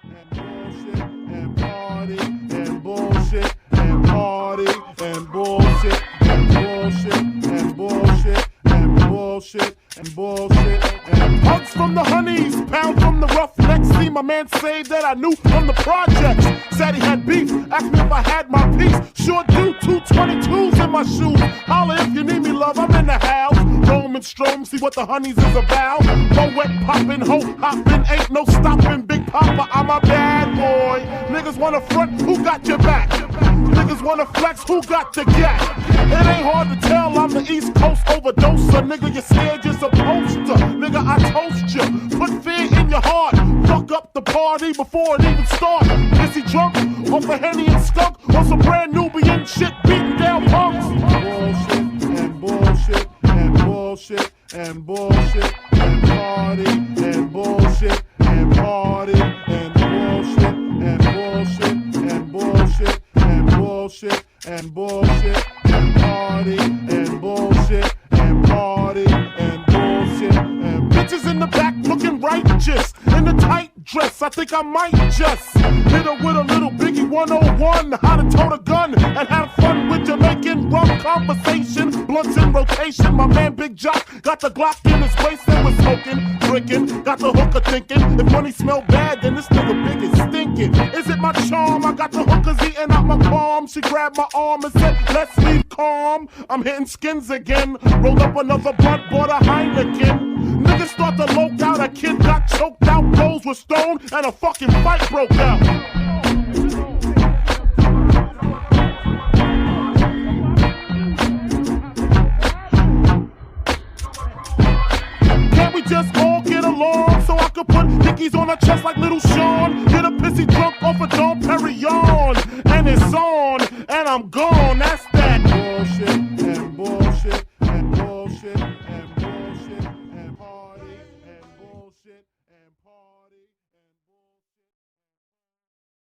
and bullshit and party and bullshit and party and bullshit and bullshit and bullshit and bullshit and bullshit and hugs from the honeys, pound from the roughnecks. See my man say that I knew from the projects. Said he had beef, asked me if I had my piece. Sure do, 222s in my shoes. Holla if you need me, love, I'm in the house. Roam and strom, see what the honeys is about. Go wet poppin', ho hoppin', ain't no stoppin'. Big Papa, I'm a bad boy. Niggas wanna front, who got your back? Niggas wanna flex, who got the gap? It ain't hard to tell, I'm the East Coast overdoser. Nigga, you're scared, you're supposed to. Nigga, I toast you. Put fear in your heart. Fuck up the party before it even starts. Is he drunk off a Henny and skunk? Or some brand Nubian shit beating down punks? Bullshit and bullshit and bullshit and bullshit and party and bullshit and party and bullshit and bullshit and bullshit and bullshit and bullshit and party and bullshit and party and bullshit and bitches in the back looking righteous in a tight dress. I think I might just hit her with a little Biggie 101, how to tote a gun and have fun with Jamaican rum conversation. Blunts in rotation, my man Big Jock got the Glock in his waist and was smoking, drinking, got the hooker thinking, if money smell bad, then this nigga big is stinking. Is it my charm? I got the hookers eating out my palm. She grabbed my arm and said, let's leave calm. I'm hitting skins again, rolled up another blunt, bought a Heineken. Niggas start to loke out, a kid got choked out, clothes were stoned, and a fucking fight broke out. Can't we just all get along so I could put hickeys on her chest like little Sean? Get a pissy drunk off a Dom Perignon, and it's on, and I'm gone. That's that bullshit and bullshit and bullshit and bullshit and party and bullshit and party.